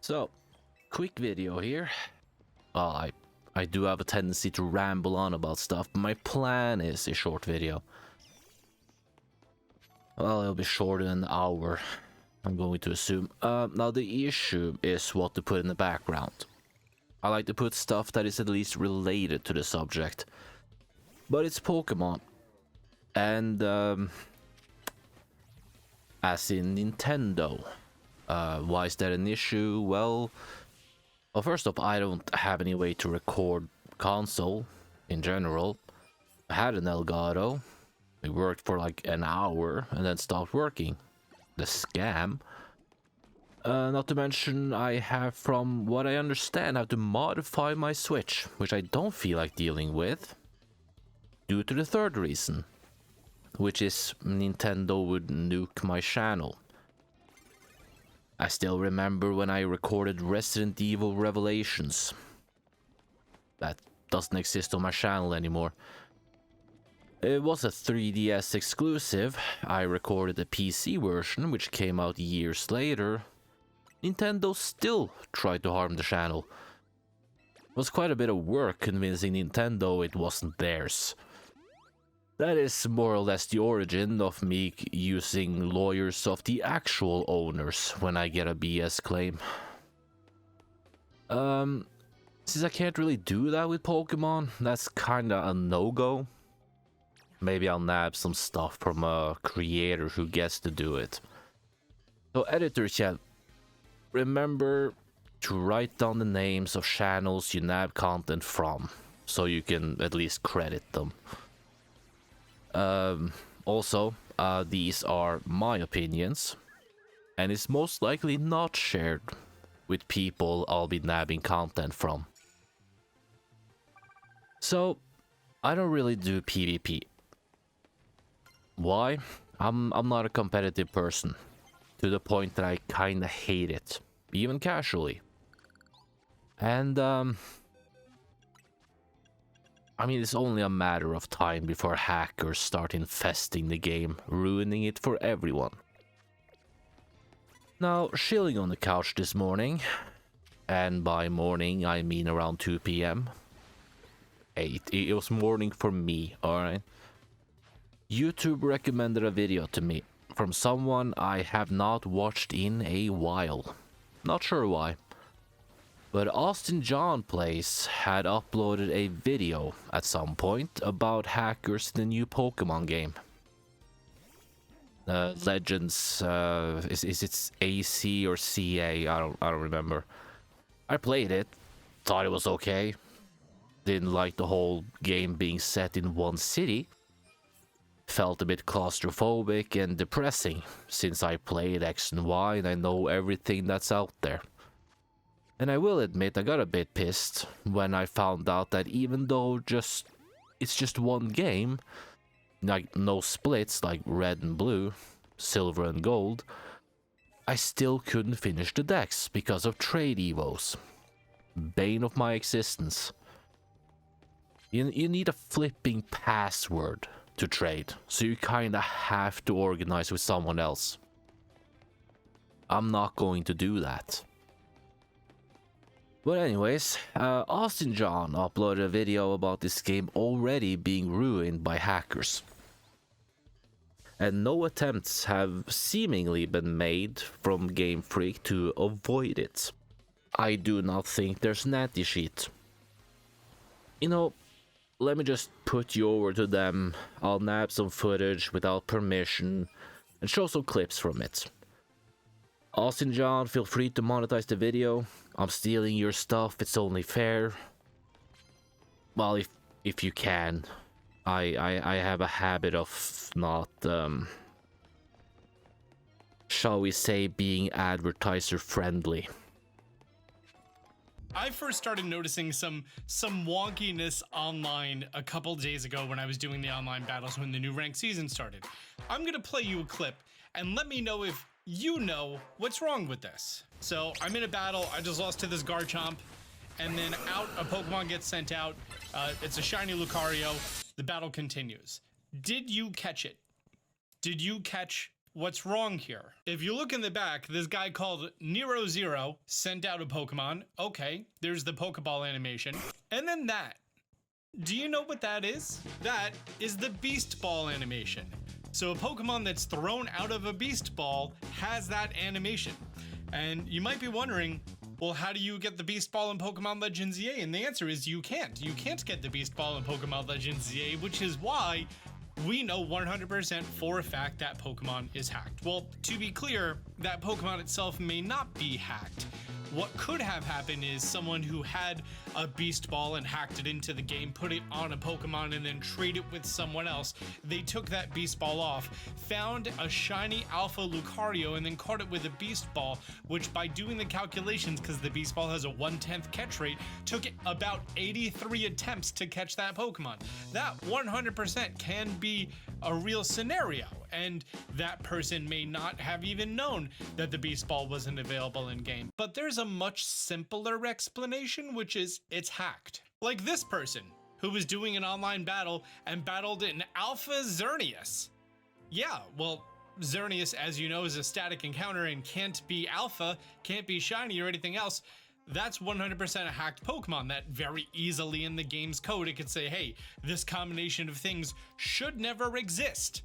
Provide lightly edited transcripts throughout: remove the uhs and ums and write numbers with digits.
So, quick video here. Well, I do have a tendency to ramble on about stuff, but my plan is a short video. Well, it'll be shorter than an hour, I'm going to assume. Now, the issue is what to put in the background. I like to put stuff that is at least related to the subject. But it's Pokemon. And, as in Nintendo. Why is that an issue? Well, first off, I don't have any way to record console in general. I had an Elgato. It worked for like an hour and then stopped working. The scam. Not to mention, I have, from what I understand, have to modify my Switch, which I don't feel like dealing with, due to the third reason, which is Nintendo would nuke my channel. I still remember when I recorded Resident Evil Revelations. That doesn't exist on my channel anymore. It was a 3DS exclusive. I recorded the PC version, which came out years later. Nintendo still tried to harm the channel. It was quite a bit of work convincing Nintendo it wasn't theirs. That is more or less the origin of me using lawyers of the actual owners when I get a BS claim. Since I can't really do that with Pokemon, that's kinda a no-go. Maybe I'll nab some stuff from a creator who gets to do it. So editor chat, remember to write down the names of channels you nab content from, so you can at least credit them. Also, these are my opinions, and it's most likely not shared with people I'll be nabbing content from. So, I don't really do PvP. Why? I'm not a competitive person, to the point that I kinda hate it, even casually. And, I mean, it's only a matter of time before hackers start infesting the game, ruining it for everyone. Now, chilling on the couch this morning, and by morning I mean around 2 PM. It was morning for me, alright? YouTube recommended a video to me from someone I have not watched in a while. Not sure why. But Austin John Plays had uploaded a video at some point about hackers in the new Pokemon game. Legends, is it AC or CA? I don't remember. I played it, thought it was okay. Didn't like the whole game being set in one city. Felt a bit claustrophobic and depressing, since I played X and Y and I know everything that's out there. And I will admit I got a bit pissed when I found out that even though it's just one game, like no splits like red and blue, silver and gold, I still couldn't finish the decks because of trade evos. Bane of my existence. You need a flipping password to trade, so you kinda have to organize with someone else. I'm not going to do that. But anyways, Austin John uploaded a video about this game already being ruined by hackers. And no attempts have seemingly been made from Game Freak to avoid it. I do not think there's an anti-cheat. You know, let me just put you over to them. I'll nab some footage without permission and show some clips from it. Austin John, feel free to monetize the video. I'm stealing your stuff, it's only fair. Well, if you can. I have a habit of not, shall we say, being advertiser friendly. I first started noticing some wonkiness online a couple days ago when I was doing the online battles when the new ranked season started. I'm gonna play you a clip and let me know if you know what's wrong with this. So I'm in a battle, I just lost to this Garchomp, and then a Pokemon gets sent out. It's a shiny Lucario. The battle continues. Did you catch it? Did you catch what's wrong here. If you look in the back, this guy called Nero Zero sent out a Pokemon. Okay, there's the Pokeball animation. And then that. Do you know what that is? That is the Beast Ball animation. So a Pokemon that's thrown out of a Beast Ball has that animation. And you might be wondering, well, how do you get the Beast Ball in Pokemon Legends EA? And the answer is you can't. You can't get the Beast Ball in Pokemon Legends EA, which is why we know 100% for a fact that Pokemon is hacked. Well, to be clear, that Pokemon itself may not be hacked. What could have happened is someone who had a Beast Ball and hacked it into the game, put it on a Pokemon, and then trade it with someone else. They took that Beast Ball off, found a shiny Alpha Lucario, and then caught it with a Beast Ball, which by doing the calculations, because the Beast Ball has a 1/10 catch rate, took it about 83 attempts to catch that Pokemon. That 100% can be a real scenario, and that person may not have even known that the Beast Ball wasn't available in game. But there's a much simpler explanation, which is it's hacked. Like this person who was doing an online battle and battled an Alpha Xerneas. Yeah, well, Xerneas, as you know, is a static encounter and can't be Alpha, can't be shiny or anything else. That's 100% a hacked Pokemon that very easily in the game's code, it could say, hey, this combination of things should never exist.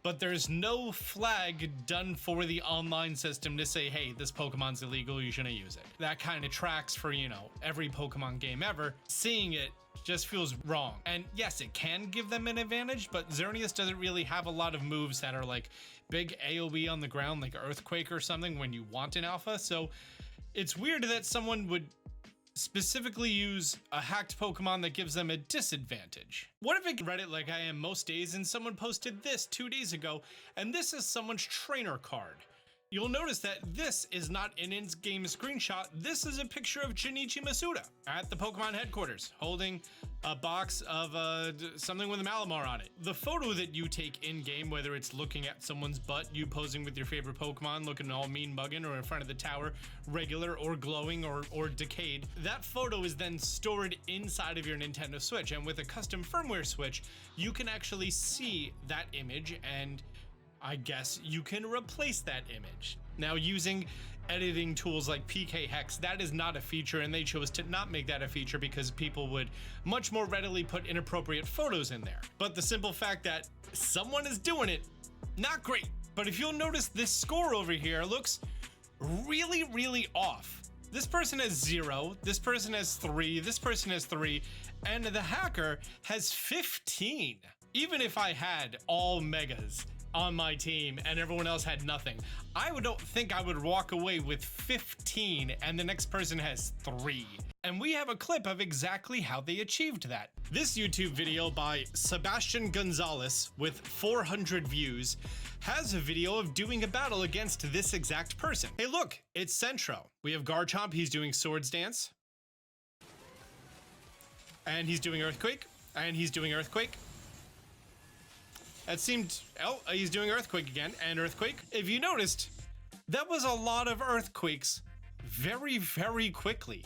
But there's no flag done for the online system to say, hey, this Pokemon's illegal, you shouldn't use it. That kind of tracks for, you know, every Pokemon game ever. Seeing it just feels wrong. And yes, it can give them an advantage, but Xerneas doesn't really have a lot of moves that are like big AoE on the ground, like Earthquake or something when you want an Alpha. So it's weird that someone would specifically use a hacked Pokemon that gives them a disadvantage. What if I read it like I am most days and someone posted this 2 days ago, and this is someone's trainer card? You'll notice that this is not an in-game screenshot. This is a picture of Junichi Masuda at the Pokemon headquarters holding a box of something with a Malamar on it. The photo that you take in-game, whether it's looking at someone's butt, you posing with your favorite Pokemon, looking all mean mugging, or in front of the tower, regular or glowing or decayed, that photo is then stored inside of your Nintendo Switch. And with a custom firmware switch, you can actually see that image, and I guess you can replace that image. Now, using editing tools like PK Hex, that is not a feature, and they chose to not make that a feature because people would much more readily put inappropriate photos in there. But the simple fact that someone is doing it, not great. But if you'll notice, this score over here looks really, really off. This person has 0, this person has 3, this person has 3, and the hacker has 15. Even if I had all megas on my team and everyone else had nothing, I don't think I would walk away with 15 and the next person has 3. And we have a clip of exactly how they achieved that. This YouTube video by Sebastian Gonzalez with 400 views has a video of doing a battle against this exact person. Hey look, it's Centro. We have Garchomp, he's doing Swords Dance. And he's doing Earthquake, and he's doing Earthquake. That seemed, oh, he's doing Earthquake again, and Earthquake. If you noticed, that was a lot of Earthquakes very, very quickly.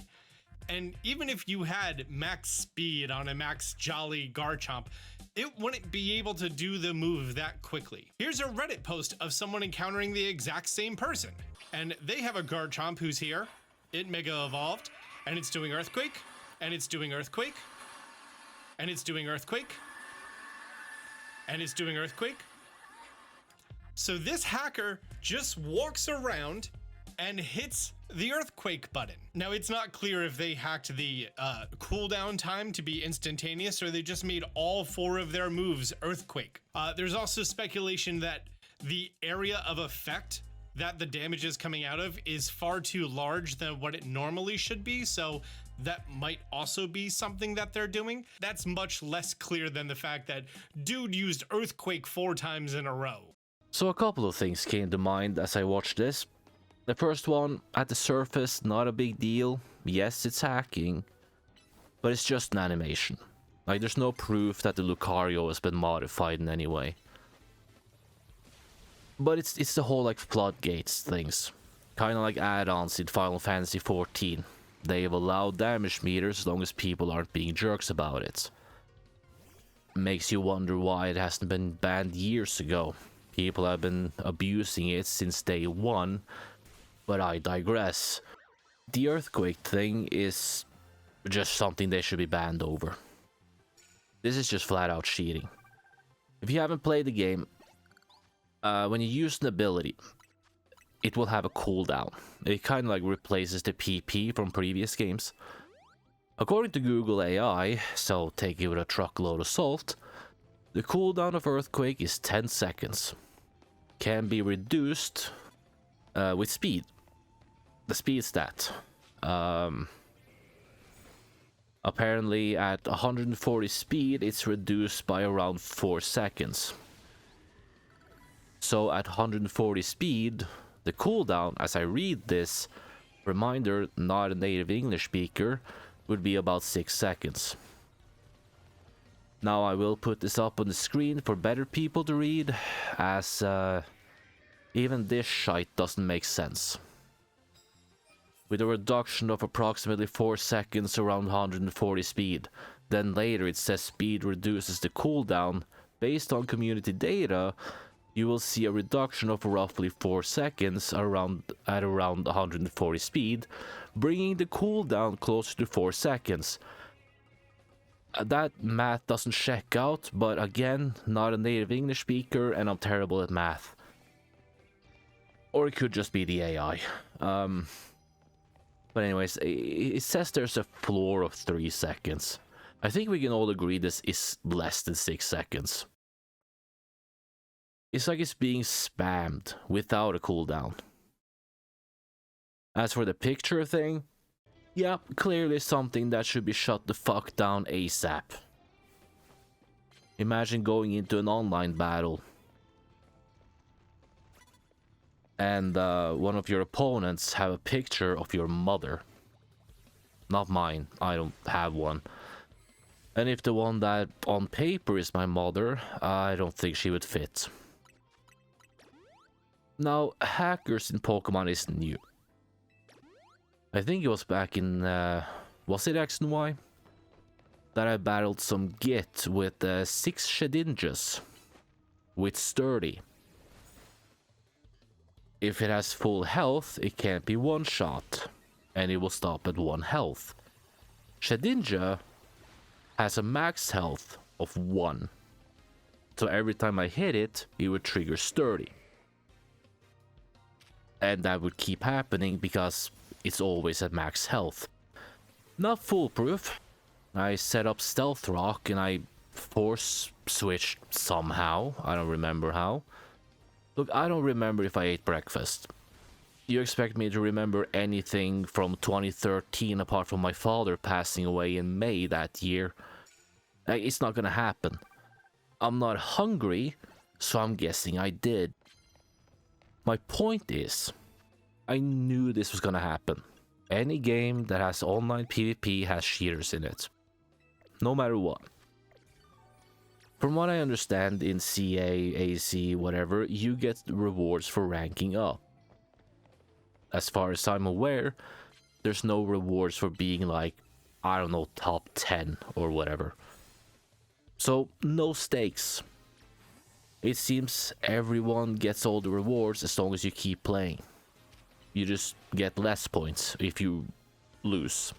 And even if you had max speed on a max Jolly Garchomp, it wouldn't be able to do the move that quickly. Here's a Reddit post of someone encountering the exact same person. And they have a Garchomp who's here. It Mega Evolved, and it's doing Earthquake, and it's doing Earthquake, and it's doing Earthquake, and it's doing Earthquake. So this hacker just walks around and hits the Earthquake button. Now, it's not clear if they hacked the cooldown time to be instantaneous or they just made all 4 of their moves Earthquake. There's also speculation that the area of effect that the damage is coming out of is far too large than what it normally should be, so that might also be something that they're doing. That's much less clear than the fact that dude used Earthquake 4 times in a row. So a couple of things came to mind as I watched this. The first one, at the surface, not a big deal. Yes, it's hacking, but it's just an animation. Like, there's no proof that the Lucario has been modified in any way. But it's the whole, like, floodgates things. Kind of like add-ons in Final Fantasy XIV. They've allowed damage meters as long as people aren't being jerks about it. Makes you wonder why it hasn't been banned years ago. People have been abusing it since day one, but I digress. The earthquake thing is just something they should be banned over. This is just flat out cheating. If you haven't played the game, when you use an ability, it will have a cooldown. It kind of like replaces the PP from previous games. According to Google AI, so take it with a truckload of salt, the cooldown of Earthquake is 10 seconds. Can be reduced with speed. The speed stat. Apparently at 140 speed, it's reduced by around 4 seconds. So at 140 speed, the cooldown, as I read this, reminder, not a native English speaker, would be about 6 seconds. Now I will put this up on the screen for better people to read, as even this shite doesn't make sense. With a reduction of approximately 4 seconds around 140 speed, then later it says speed reduces the cooldown. Based on community data, you will see a reduction of roughly 4 seconds at around 140 speed, bringing the cooldown closer to 4 seconds. That math doesn't check out, but again, not a native English speaker and I'm terrible at math. Or it could just be the AI. But anyways, it says there's a floor of 3 seconds. I think we can all agree this is less than 6 seconds. It's like it's being spammed without a cooldown. As for the picture thing, yeah, clearly something that should be shut the fuck down ASAP. Imagine going into an online battle and one of your opponents have a picture of your mother. Not mine, I don't have one. And if the one that on paper is my mother, I don't think she would fit. Now, hackers in Pokemon isn't new. I think it was back in, was it X and Y? That I battled some Git with 6 Shedinjas with Sturdy. If it has full health, it can't be one shot, and it will stop at 1 health. Shedinja has a max health of 1, so every time I hit it, it would trigger Sturdy. And that would keep happening because it's always at max health. Not foolproof. I set up Stealth Rock and I force switched somehow. I don't remember how. Look, I don't remember if I ate breakfast. You expect me to remember anything from 2013 apart from my father passing away in May that year? It's not gonna happen. I'm not hungry, so I'm guessing I did. My point is, I knew this was gonna happen. Any game that has online PvP has cheaters in it. No matter what. From what I understand in CA, AC, whatever, you get rewards for ranking up. As far as I'm aware, there's no rewards for being like, I don't know, top 10 or whatever. So, no stakes. It seems everyone gets all the rewards as long as you keep playing. You just get less points if you lose.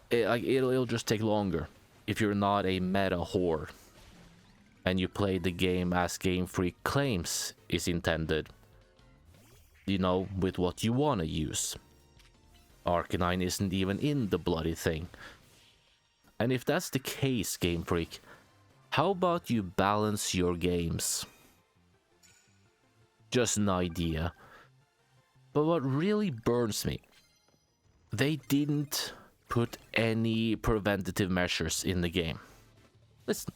It'll just take longer if you're not a meta whore and you play the game as Game Freak claims is intended. You know, with what you want to use. Arcanine isn't even in the bloody thing. And if that's the case, Game Freak, how about you balance your games? Just an idea. But what really burns me, they didn't put any preventative measures in the game. Listen.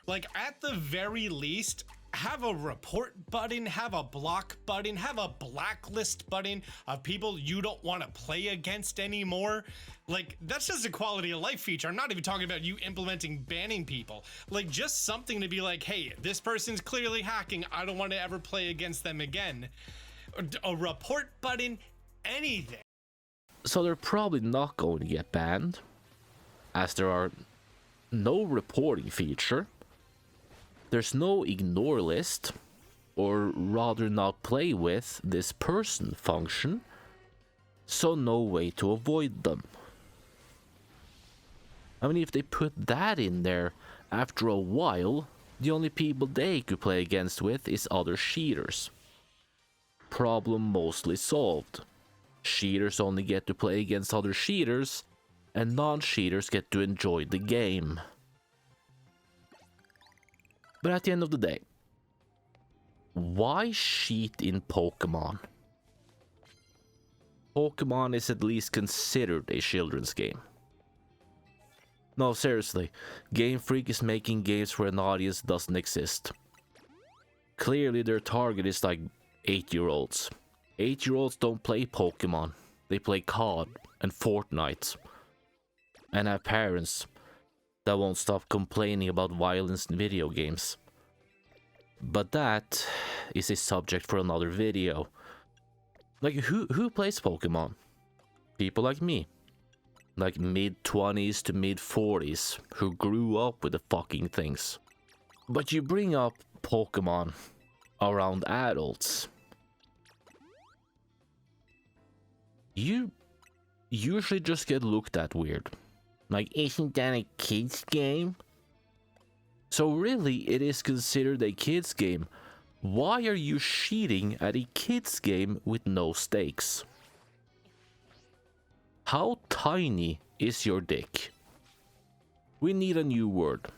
Like, at the very least, have a report button, have a block button, have a blacklist button of people you don't want to play against anymore. Like, that's just a quality of life feature. I'm not even talking about you implementing banning people. Like, just something to be like, hey, this person's clearly hacking. I don't want to ever play against them again. A report button, anything. So they're probably not going to get banned, as there are no reporting feature. There's no ignore list, or rather not play with this person function, so no way to avoid them. I mean, if they put that in there, after a while, the only people they could play against with is other cheaters. Problem mostly solved. Cheaters only get to play against other cheaters, and non-cheaters get to enjoy the game. But at the end of the day, why cheat in Pokemon? Pokemon is at least considered a children's game. No, seriously, Game Freak is making games where an audience doesn't exist. Clearly their target is like 8-year-olds. 8-year-olds don't play Pokemon, they play COD and Fortnite. And have parents that won't stop complaining about violence in video games. But that is a subject for another video. Like, who plays Pokemon? People like me. Like mid-20s to mid-40s who grew up with the fucking things. But you bring up Pokemon around adults, you usually just get looked at weird. Like, isn't that a kid's game? So really, it is considered a kid's game. Why are you cheating at a kid's game with no stakes? How tiny is your dick? We need a new word.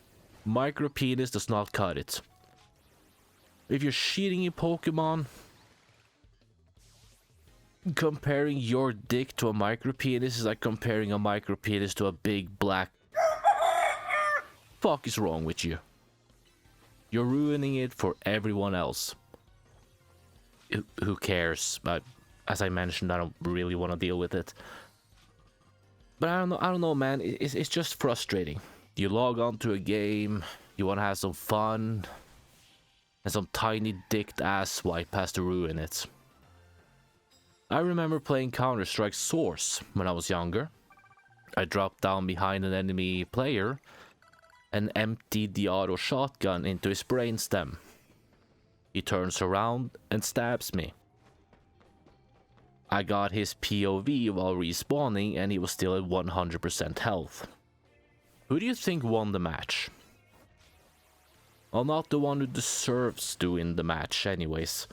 Micropenis does not cut it. If you're cheating in Pokemon, comparing your dick to a micropenis is like comparing a micropenis to a big black... Fuck is wrong with you? You're ruining it for everyone else. Who cares? But as I mentioned, I don't really want to deal with it. But I don't know, man. It's just frustrating. You log on to a game, you want to have some fun, and some tiny dicked asswipe has to ruin it. I remember playing Counter-Strike Source when I was younger. I dropped down behind an enemy player and emptied the auto shotgun into his brainstem. He turns around and stabs me. I got his POV while respawning and he was still at 100% health. Who do you think won the match? Well, not the one who deserves to win the match anyways.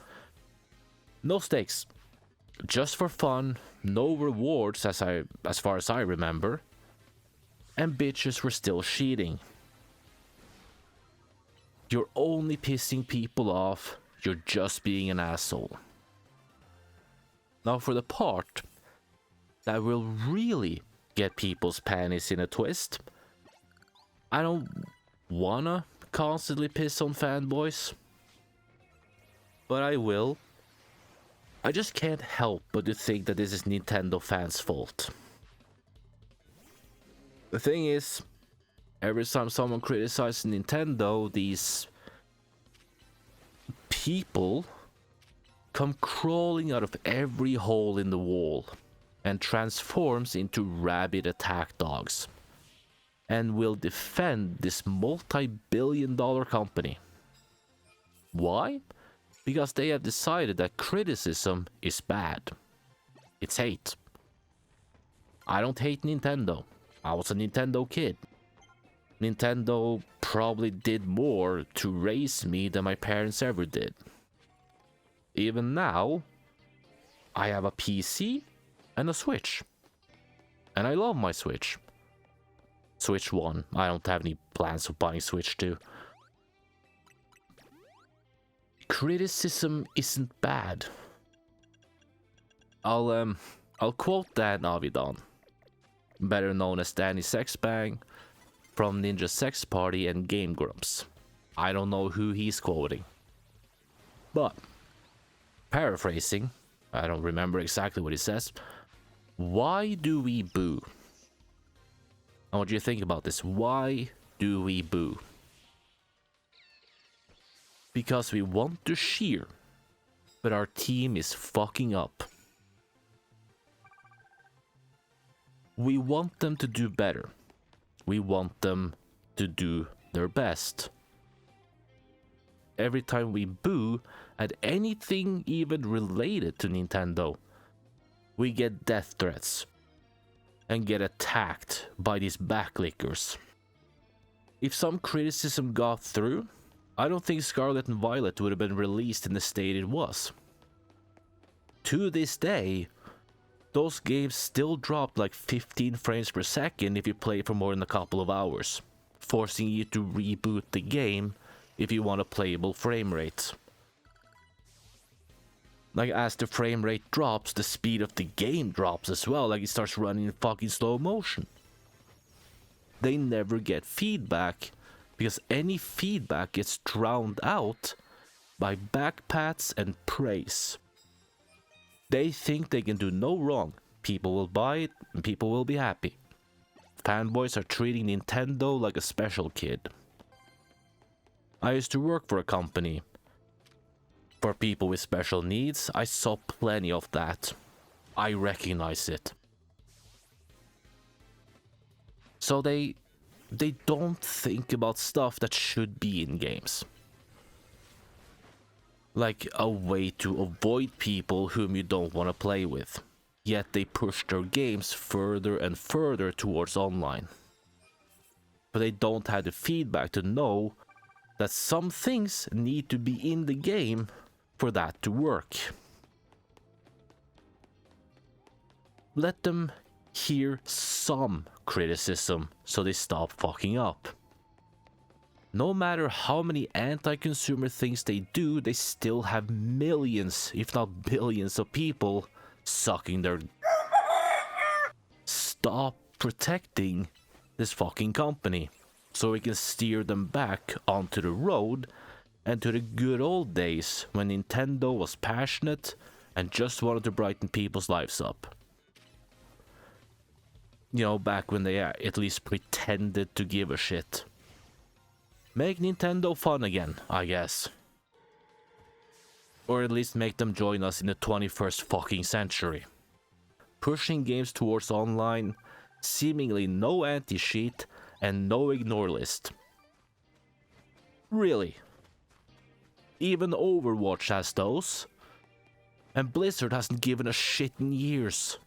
No stakes. Just for fun, no rewards as far as I remember. And bitches were still cheating. You're only pissing people off, you're just being an asshole. Now for the part that will really get people's panties in a twist, I don't wanna constantly piss on fanboys, but I will. I just can't help but to think that this is Nintendo fans' fault. The thing is, every time someone criticizes Nintendo, these people come crawling out of every hole in the wall and transforms into rabid attack dogs and will defend this multi-billion-dollar company. Why? Because they have decided that criticism is bad. It's hate. I don't hate Nintendo. I was a Nintendo kid. Nintendo probably did more to raise me than my parents ever did. Even now, I have a PC and a Switch. And I love my Switch. Switch 1. I don't have any plans of buying Switch 2. Criticism isn't bad. I'll quote Dan Avidan, better known as Danny Sexbang, from Ninja Sex Party and Game Grumps. I don't know who he's quoting. But, paraphrasing, I don't remember exactly what he says. Why do we boo? I want you to think about this. Why do we boo? Because we want to cheer, but our team is fucking up. We want them to do better. We want them to do their best. every time we boo at anything even related to Nintendo, we get death threats and get attacked by these backlickers. If some criticism got through, I don't think Scarlet and Violet would have been released in the state it was. To this day, those games still drop like 15 frames per second if you play for more than a couple of hours, forcing you to reboot the game if you want a playable frame rate. Like, as the frame rate drops, the speed of the game drops as well, like it starts running in fucking slow motion. They never get feedback, because any feedback gets drowned out by backpats and praise. They think they can do no wrong. People will buy it and people will be happy. Fanboys are treating Nintendo like a special kid. I used to work for a company for people with special needs. I saw plenty of that. I recognize it. So they don't think about stuff that should be in games. Like a way to avoid people whom you don't want to play with. Yet they push their games further and further towards online. But they don't have the feedback to know that some things need to be in the game for that to work. Let them hear some criticism so they stop fucking up. No matter how many anti-consumer things they do, they still have millions, if not billions of people sucking their... Stop protecting this fucking company so we can steer them back onto the road and to the good old days when Nintendo was passionate and just wanted to brighten people's lives up. You know, back when they at least pretended to give a shit. Make Nintendo fun again, I guess. Or at least make them join us in the 21st fucking century. Pushing games towards online, seemingly no anti-cheat and no ignore list. Really? Even Overwatch has those. And Blizzard hasn't given a shit in years.